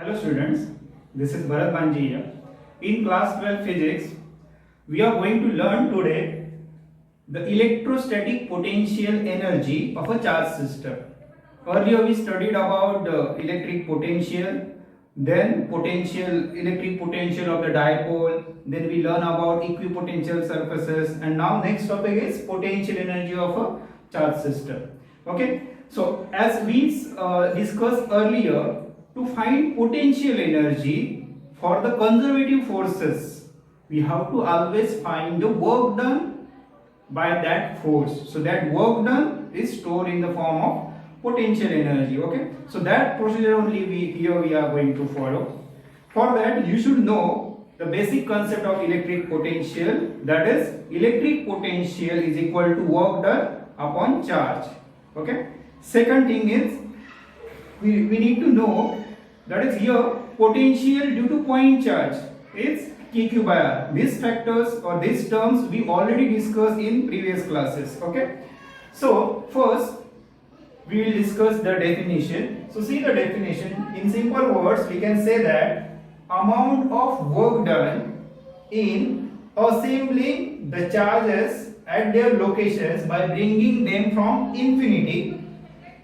Hello students, this is Bharat Banji here. In class 12 physics, we are going to learn today the electrostatic potential energy of a charge system. Earlier we studied about the electric potential, then electric potential of the dipole, then we learn about equipotential surfaces, and now next topic is potential energy of a charge system. Okay, so as we discussed earlier, to find potential energy for the conservative forces, we have to always find the work done by that force. So that work done is stored in the form of potential energy. Okay, so that procedure only we are going to follow. For that, you should know the basic concept of electric potential, that is electric potential is equal to work done upon charge. Okay, second thing is we need to know that is here potential due to point charge is kq by r. These factors or these terms we already discussed in previous classes. Okay, so first we will discuss the definition. So see the definition. In simple words, we can say that amount of work done in assembling the charges at their locations by bringing them from infinity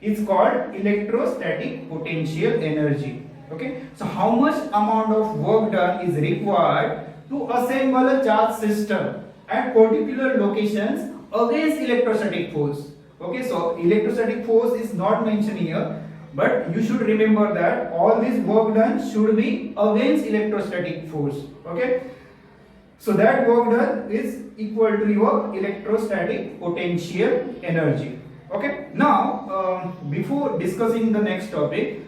is called electrostatic potential energy. Okay, so how much amount of work done is required to assemble a charge system at particular locations against electrostatic force. Okay, so electrostatic force is not mentioned here, but you should remember that all this work done should be against electrostatic force. Okay, so that work done is equal to your electrostatic potential energy. Okay, now before discussing the next topic,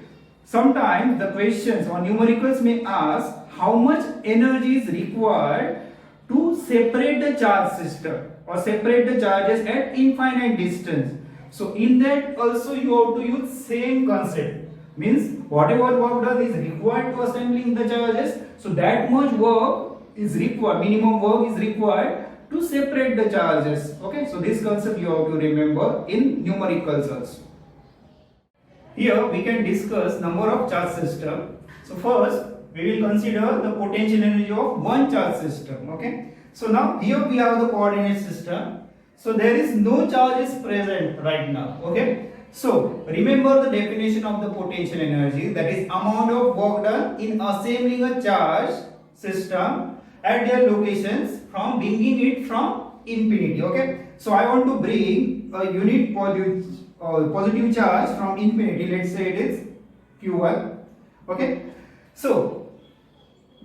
sometimes the questions or numericals may ask how much energy is required to separate the charge system or separate the charges at infinite distance. So in that also you have to use same concept, means whatever work done is required to assembling the charges, so that much work is required, minimum work is required to separate the charges. Okay, so this concept you have to remember in numericals also. Here we can discuss number of charge system. So first we will consider the potential energy of one charge system. Okay, so now here we have the coordinate system. So there is no charges present right now. Okay, so remember the definition of the potential energy, that is amount of work done in assembling a charge system at their locations from bringing it from infinity. Okay, so I want to bring a unit positive charge from infinity. Let's say it is q1. Okay, so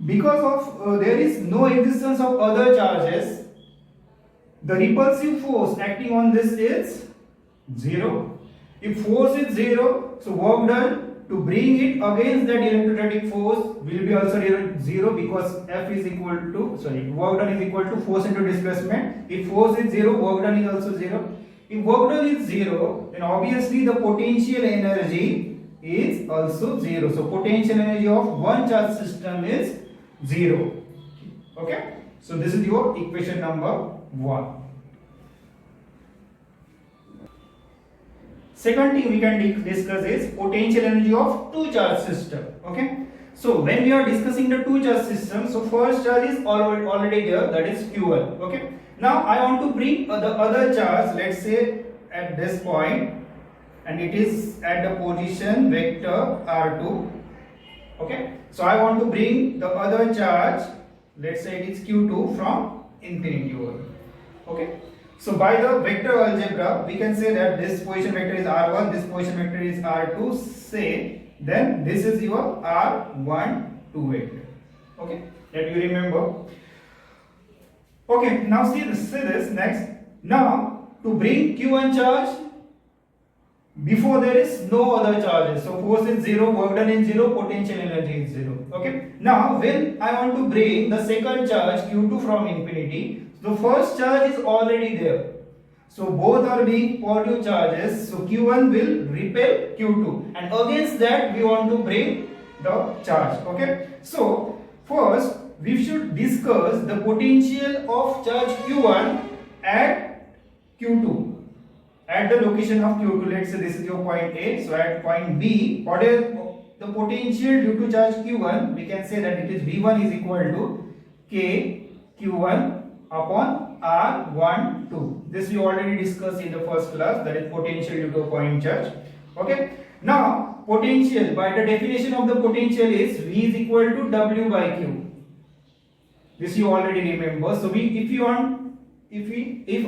because of there is no existence of other charges, the repulsive force acting on this is 0. If force is 0, so work done to bring it against that electrostatic force will be also 0, because F is equal to, work done is equal to force into displacement. If force is 0, work done is also 0. If work done is 0, then obviously the potential energy is also 0. So potential energy of one charge system is 0. Okay, so this is your equation number 1. Second thing we can discuss is potential energy of two charge system. Okay, so when we are discussing the two charge system, so first charge is already there, that is q1. Okay, now I want to bring the other charge, let's say at this point, and it is at the position vector r2. Okay, so I want to bring the other charge, let's say it is q2, from infinity over. Okay, so by the vector algebra we can say that this position vector is r1, this position vector is r2, say then this is your r1, 2 vector. Okay, that you remember. Okay, now see this next. Now to bring q1 charge, before there is no other charges, so force is 0, work done is 0, potential energy is 0. Okay, now when I want to bring the second charge q2 from infinity, the first charge is already there, so both are being positive charges, so q1 will repel q2, and against that we want to bring the charge. Okay, so first we should discuss the potential of charge q1 at q2, at the location of q2. Let's say this is your point A, so at point B, the potential due to charge q1, we can say that it is v1 is equal to k q1 upon r12. This we already discussed in the first class, that is potential due to a point charge. Okay. Now potential, by the definition of the potential, is v is equal to w by q. This you already remember. So if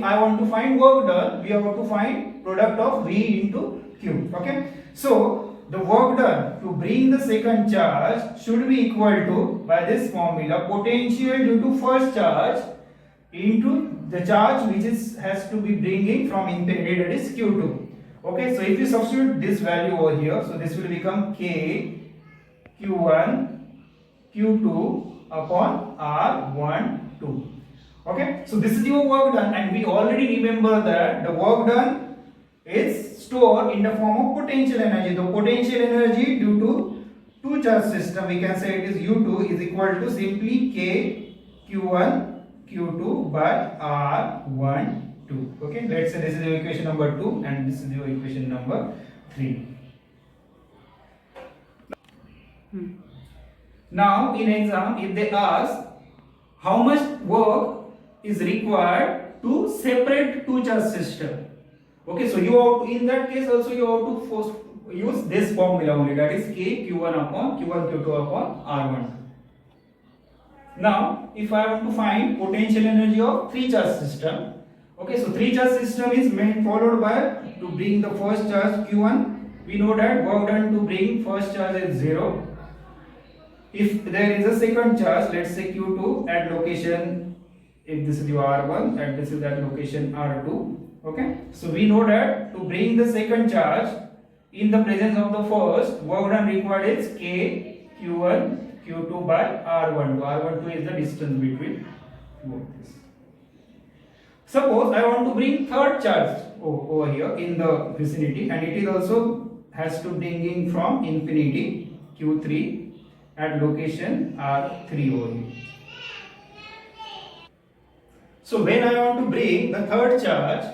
I want to find work done, we have to find product of v into q. Okay. So the work done to bring the second charge should be equal to, by this formula, potential due to first charge into the charge which has to be bringing from infinity, that is q2. Okay, so if you substitute this value over here, so this will become k q1 q2 upon r12. Okay, so this is your work done, and we already remember that the work done is stored in the form of potential energy. The potential energy due to two charge system, we can say it is U2 is equal to simply K Q1 Q2 by R12. Okay, let's say this is your equation number 2 and this is your equation number 3. Now in exam, if they ask how much work is required to separate two charge system, okay, so you have to, in that case also you have to use this formula only, that is K Q1 upon Q1 Q2 upon R12. Now if I want to find potential energy of three charge system, okay, so three charge system is followed by, to bring the first charge Q1, we know that work done to bring first charge is 0. If there is a second charge, let's say Q2 at location, if this is your R1 and this is at location R2, okay, so we know that to bring the second charge in the presence of the first, work done required is K Q1 Q2 by R12. R12 is the distance between both this. Suppose I want to bring third charge over here in the vicinity, and it is also has to bringing from infinity Q3 at location R3 over here. So when I want to bring the third charge,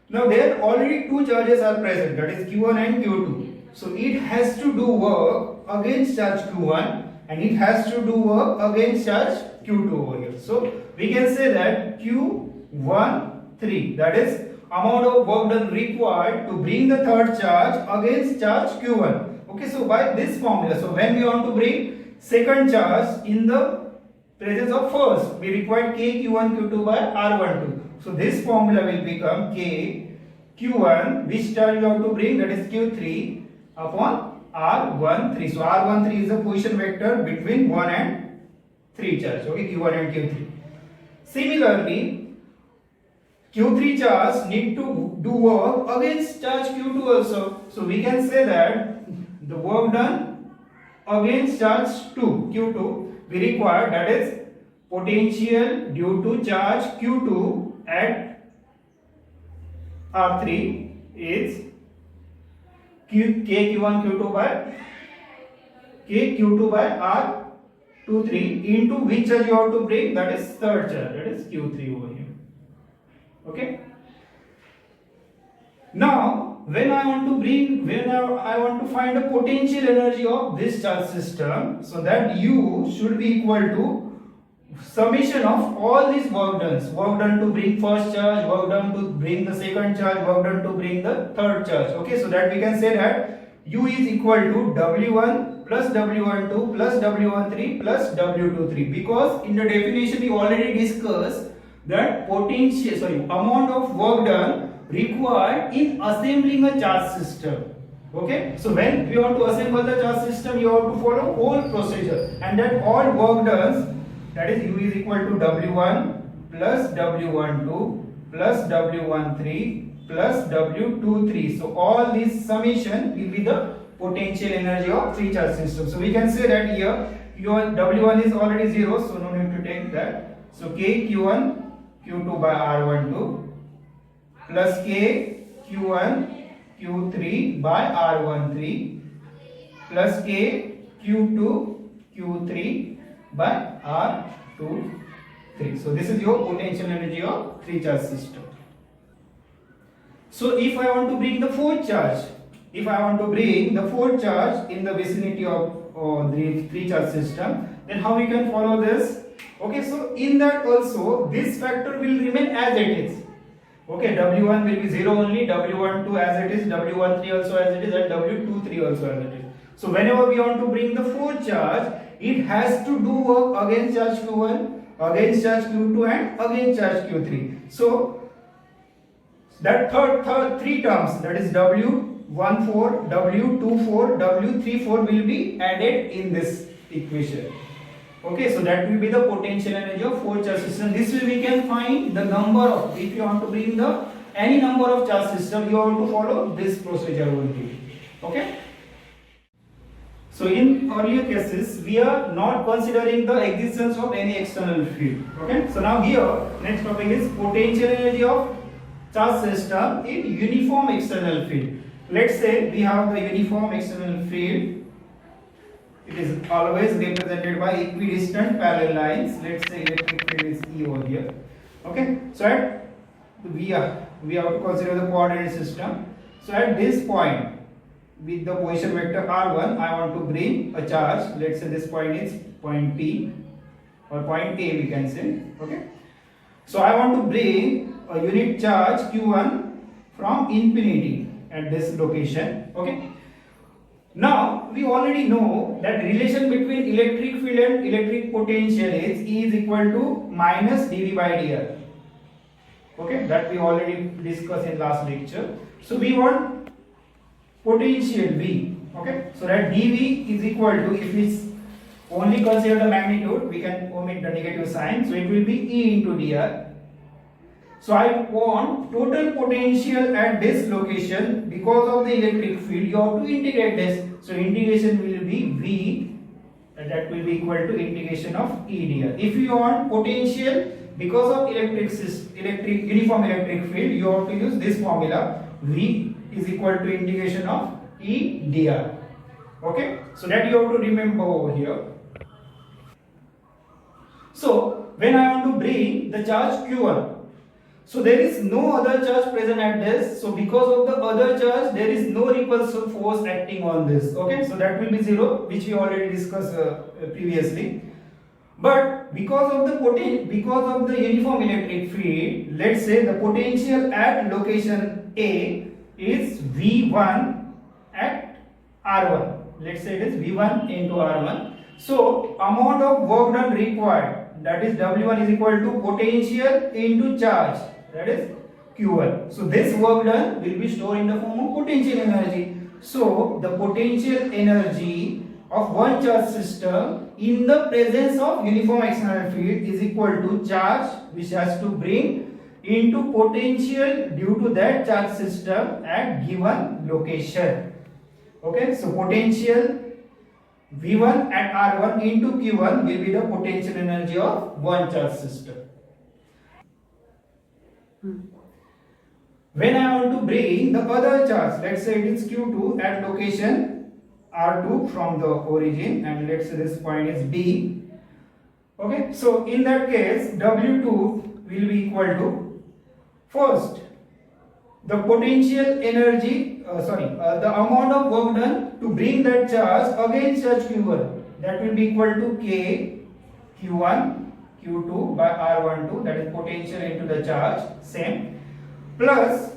now there already two charges are present, that is Q1 and Q2. So it has to do work against charge Q1 and it has to do work against charge Q2 over here. So we can say that Q13, that is amount of work done required to bring the third charge against charge Q1. Okay, so by this formula, so when we want to bring second charge in the presence of first, we require K Q1 Q2 by R12. So this formula will become K Q1, which charge we have to bring, that is Q3 upon R13. So R13 is the position vector between 1 and 3 charge, okay, Q1 and Q3. Similarly, Q3 charge need to do work against charge Q2 also. So we can say that the work done against charge Q2 we require, that is potential due to charge Q2 at R3 is K Q1 Q2 by K Q2 by R23 into which charge you have to bring, that is third charge, that is Q3 over here. Okay. Now when I want to find the potential energy of this charge system, so that U should be equal to summation of all these work done to bring first charge, work done to bring the second charge, work done to bring the third charge. Okay, so that we can say that U is equal to W1 plus W12 plus W13 plus W23, because in the definition we already discussed that amount of work done required in assembling a charge system. Okay, so when we want to assemble the charge system, you have to follow whole procedure, and that all work done, that is U is equal to W1 plus W12 plus W13 plus W23. So all this summation will be the potential energy of three charge system. So we can say that here your W1 is already 0, so no need to take that. So K Q1 Q2 by R12 plus K Q1 Q3 by R13 plus K Q2 Q3 by R23. So this is your potential energy of three charge system. So if I want to bring the fourth charge, if I want to bring the 4 charge in the vicinity of the 3 charge system, then how we can follow this? Okay, so in that also this factor will remain as it is. Okay, W1 will be 0 only, W12 as it is, W13 also as it is, and W23 also as it is. So whenever we want to bring the 4 charge, it has to do work against charge Q1, against charge Q2 and against charge Q3. So that third three terms, that is W14, W24, W34 will be added in this equation. Okay, so that will be the potential energy of 4 charge system. This way we can find the number of, if you want to bring the any number of charge system, you have to follow this procedure only. Okay. So in earlier cases, we are not considering the existence of any external field. Okay. So now here, next topic is potential energy of charge system in uniform external field. Let's say we have the uniform external field. It is always represented by equidistant parallel lines. Let's say electric field is E over here. Okay. So at we have to consider the coordinate system. So at this point, with the position vector r1, I want to bring a charge. Let's say this point is point P or point A, we can say. Okay. So I want to bring a unit charge q1 from infinity at this location. Okay. Now we already know that relation between electric field and electric potential is E is equal to minus dV by dr. Okay, that we already discussed in last lecture. So we want potential V. Okay, so that dV is equal to, if we only consider the magnitude, we can omit the negative sign. So it will be E into dr. So I want total potential at this location because of the electric field. You have to integrate this. So integration will be V, and that will be equal to integration of E dr. If you want potential because of uniform electric field, you have to use this formula. V is equal to integration of E dr. Okay, so that you have to remember over here. So when I want to bring the charge Q1, so there is no other charge present at this. So because of the other charge, there is no repulsive force acting on this. Okay, so that will be 0, which we already discussed previously. But because of the uniform electric field, let's say the potential at location A is V1 at R1. Let's say it is V1 into R1. So amount of work done required, that is W1 is equal to potential into charge, that is Q1. So this work done will be stored in the form of potential energy. So the potential energy of one charge system in the presence of uniform external field is equal to charge which has to bring into potential due to that charge system at given location. Okay, so potential V1 at R1 into Q1 will be the potential energy of one charge system. When I want to bring the other charge, let's say it is Q2 at location R2 from the origin, and let's say this point is B. Okay, so in that case W2 will be equal to, first, the potential energy, the amount of work done to bring that charge against charge Q1, that will be equal to K Q1 Q2 by R12, that is potential into the charge, same, plus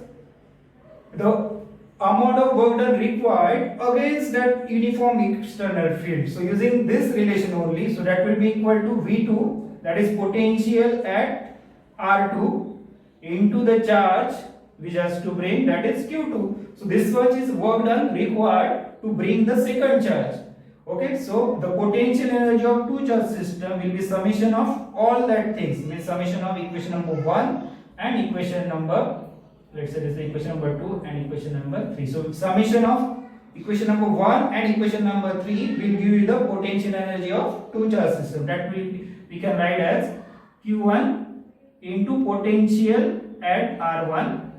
the amount of work done required against that uniform external field. So using this relation only, so that will be equal to V2, that is potential at R2 into the charge which has to bring, that is Q2. So this much is work done required to bring the second charge. Okay, so the potential energy of two charge system will be summation of all that things, means summation of equation number 1 and equation number, let's say this is equation number 2 and equation number 3. So summation of equation number 1 and equation number 3 will give you the potential energy of two charge system. That will be, we can write as Q1 into potential at R1,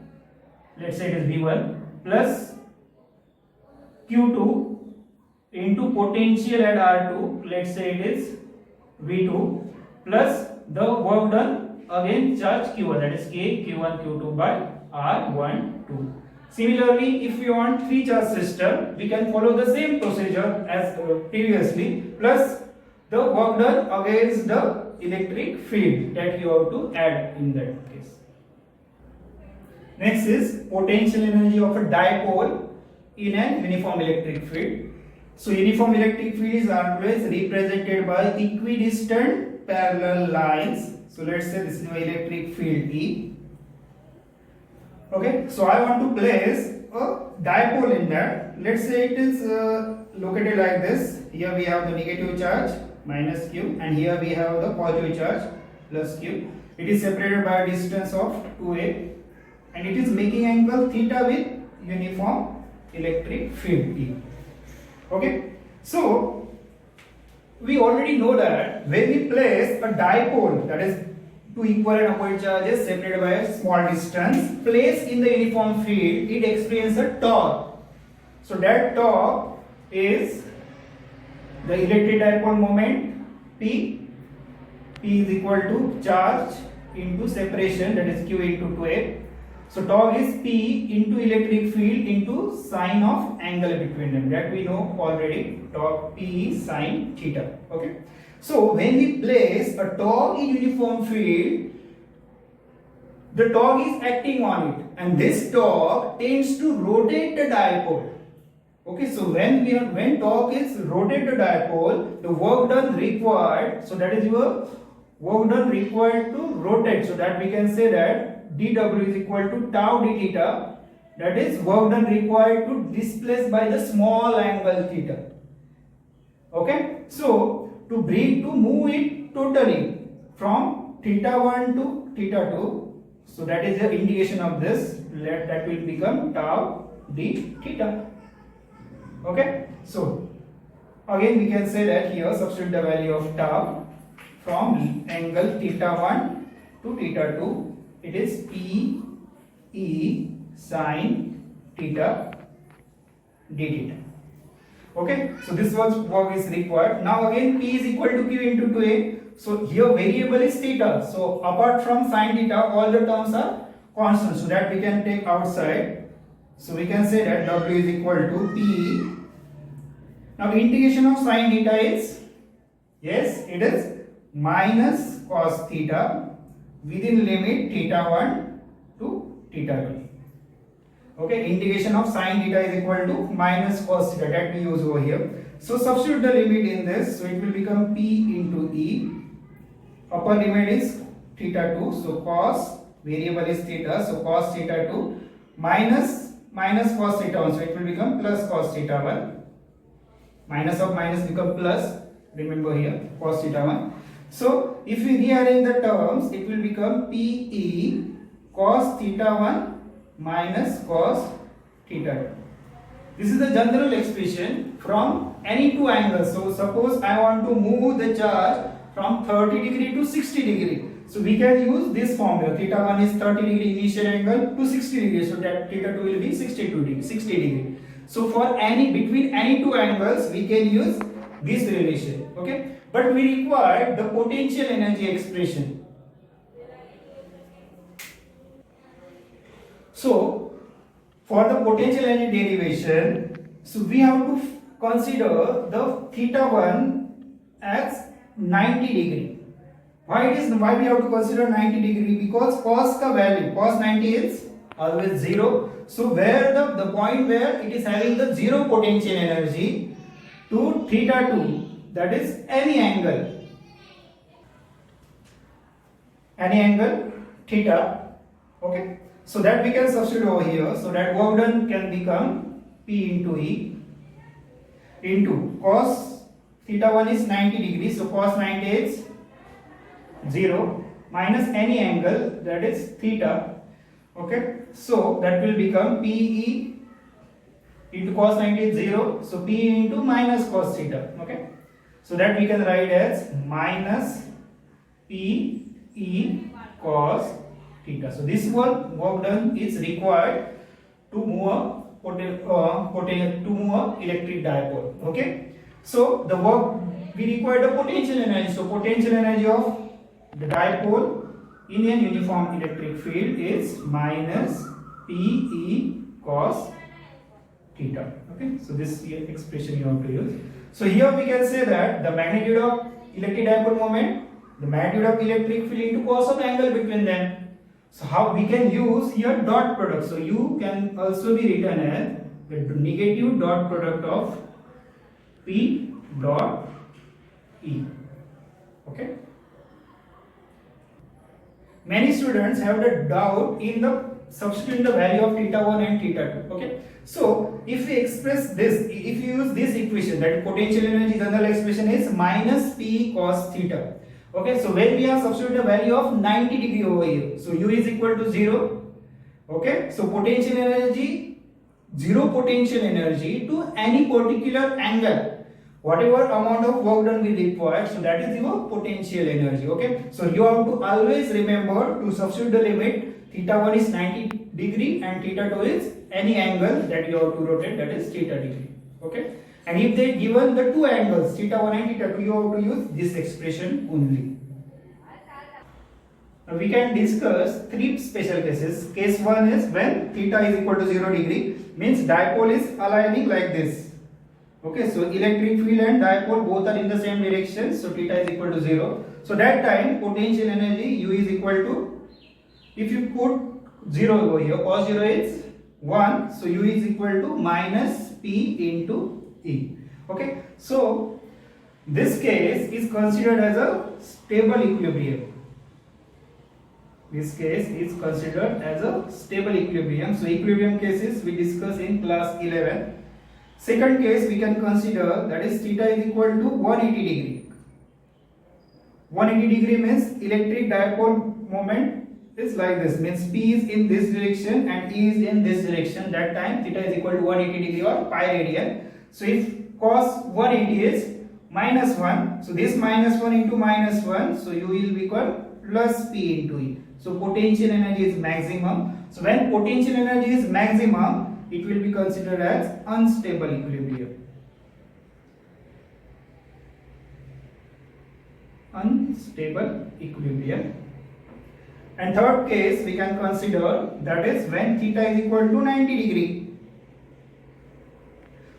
let's say it is V1, plus Q2 into potential at R2, let's say it is V2, plus the work done against charge Q1, that is K Q1 Q2 by R12. Similarly, if we want 3 charge system, we can follow the same procedure as previously, plus the work done against the electric field that you have to add in that case. Next is potential energy of a dipole in an uniform electric field. So uniform electric field is always represented by equidistant parallel lines. So let's say this is my electric field E. Okay, so I want to place a dipole in that. Let's say it is located like this. Here we have the negative charge minus q, and here we have the positive charge plus q. It is separated by a distance of 2a, and it is making angle theta with uniform electric field E. Okay, so we already know that when we place a dipole, that is two equal and opposite charges separated by a small distance, placed in the uniform field, it experiences a torque. So that torque is the electric dipole moment P. P is equal to charge into separation, that is Q into 2a. So torque is P into electric field into sine of angle between them. That we know already. Torque P is sine theta. Okay. So when we place a torque in uniform field, the torque is acting on it, and this torque tends to rotate the dipole. Okay, so when torque is rotate the dipole, the work done required, so that is your work done required to rotate. So that we can say that dW is equal to tau d theta. That is work done required to displace by the small angle theta. Okay, so to move it totally from theta 1 to theta 2, so that is the indication of this, that will become tau d theta. Okay, so again we can say that here substitute the value of tau from angle theta 1 to theta 2, it is P E sine theta d theta. Okay, so this was work is required. Now again P is equal to Q into 2a. So here variable is theta. So apart from sine theta, all the terms are constant. So that we can take outside. So we can say that W is equal to P. Now integration of sine theta is, yes, it is minus cos theta within limit theta 1 to theta 2. Okay, integration of sine theta is equal to minus cos theta, that we use over here. So substitute the limit in this, so it will become P into E. Upper limit is theta 2, so cos, variable is theta, so cos theta 2 minus cos theta 1, so it will become plus cos theta 1. Minus of minus become plus, remember here, cos theta 1. So if we rearrange the terms, it will become PE cos theta 1 minus cos theta 2. This is the general expression from any two angles. So suppose I want to move the charge from 30 degree to 60 degree. So we can use this formula. Theta 1 is 30 degree initial angle to 60 degree. So that theta 2 will be 60 degree. So for between any two angles, we can use this relation. Okay. But we require the potential energy expression. So, for the potential energy derivation, so we have to consider the theta 1 as 90 degree. Why we have to consider 90 degree? Because cos ka value, cos 90 is always 0. So where the point where it is having the zero potential energy to theta 2, that is any angle theta. Okay. So that we can substitute over here. So that work done can become P into E into cos theta 1 is 90 degrees. So cos 90 is 0 minus any angle, that is theta. Okay. So that will become PE into cos 90 is 0. So P into minus cos theta. Okay. So that we can write as minus PE cos theta. So this work done is required to move a electric dipole. Okay. So the work we require the potential energy. So potential energy of the dipole in a uniform electric field is minus PE cos theta. Okay, so this expression you have to use. So here we can say that the magnitude of electric dipole moment, the magnitude of electric field into cos of angle between them. So how we can use here dot product. So you can also be written as the negative dot product of P dot E. Okay. Many students have the doubt in the substituting the value of theta 1 and theta 2. Okay. So if we express this, if you use this equation, that potential energy general expression is minus P cos theta. Okay, so when we are substituting the value of 90 degree over here, so u is equal to 0. Okay, so potential energy, zero potential energy to any particular angle, whatever amount of work done we require, so that is your potential energy. Okay, so you have to always remember to substitute the limit. Theta 1 is 90 degree and theta 2 is any angle that you have to rotate, that is theta degree. Okay, and if they given the two angles theta 1 and theta 2, you have to use this expression only. Now we can discuss three special cases. Case 1 is when theta is equal to 0 degree, means dipole is aligning like this. Okay, so electric field and dipole both are in the same direction, so theta is equal to 0. So that time potential energy u is equal to, if you put 0 over here, cos 0 is 1, so u is equal to minus P into E. Okay, so this case is considered as a stable equilibrium. This case is considered as a stable equilibrium. So equilibrium cases we discuss in class 11. Second case we can consider, that is theta is equal to 180 degree. 180 degree means electric dipole moment is like this, means P is in this direction and E is in this direction. That time theta is equal to 180 degree or pi radian. So if cos 180 is minus 1, so this minus 1 into minus 1, so u will become plus P into E. So potential energy is maximum. So when potential energy is maximum, it will be considered as unstable equilibrium. Unstable equilibrium. And third case we can consider, that is when theta is equal to 90 degree.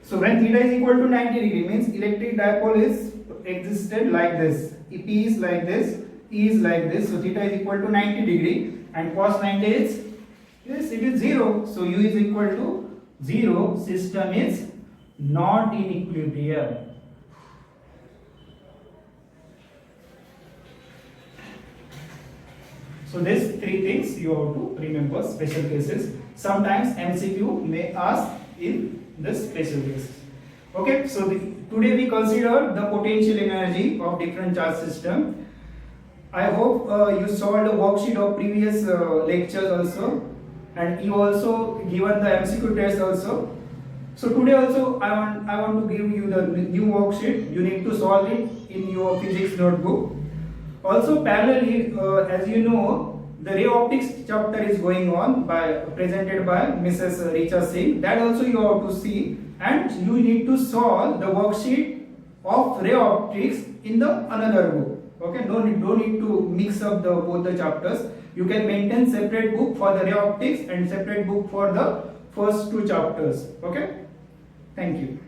So when theta is equal to 90 degree means electric dipole is existed like this. P is like this, E is like this. So theta is equal to 90 degree and cos 90 is, yes, it is 0. So u is equal to 0. System is not in equilibrium. So these three things you have to remember, special cases. Sometimes MCQ may ask in this special cases. Okay, so today we consider the potential energy of different charge system. I hope you saw the worksheet of previous lectures also, and you also given the MCQ test also. So today also I want to give you the new worksheet. You need to solve it in your physics notebook. Also parallelly, as you know, the ray optics chapter is going on presented by Mrs. Richa Singh. That also you have to see, and you need to solve the worksheet of ray optics in the another book. Okay, don't need to mix up both the chapters. You can maintain separate book for the ray optics and separate book for the first two chapters. Okay, thank you.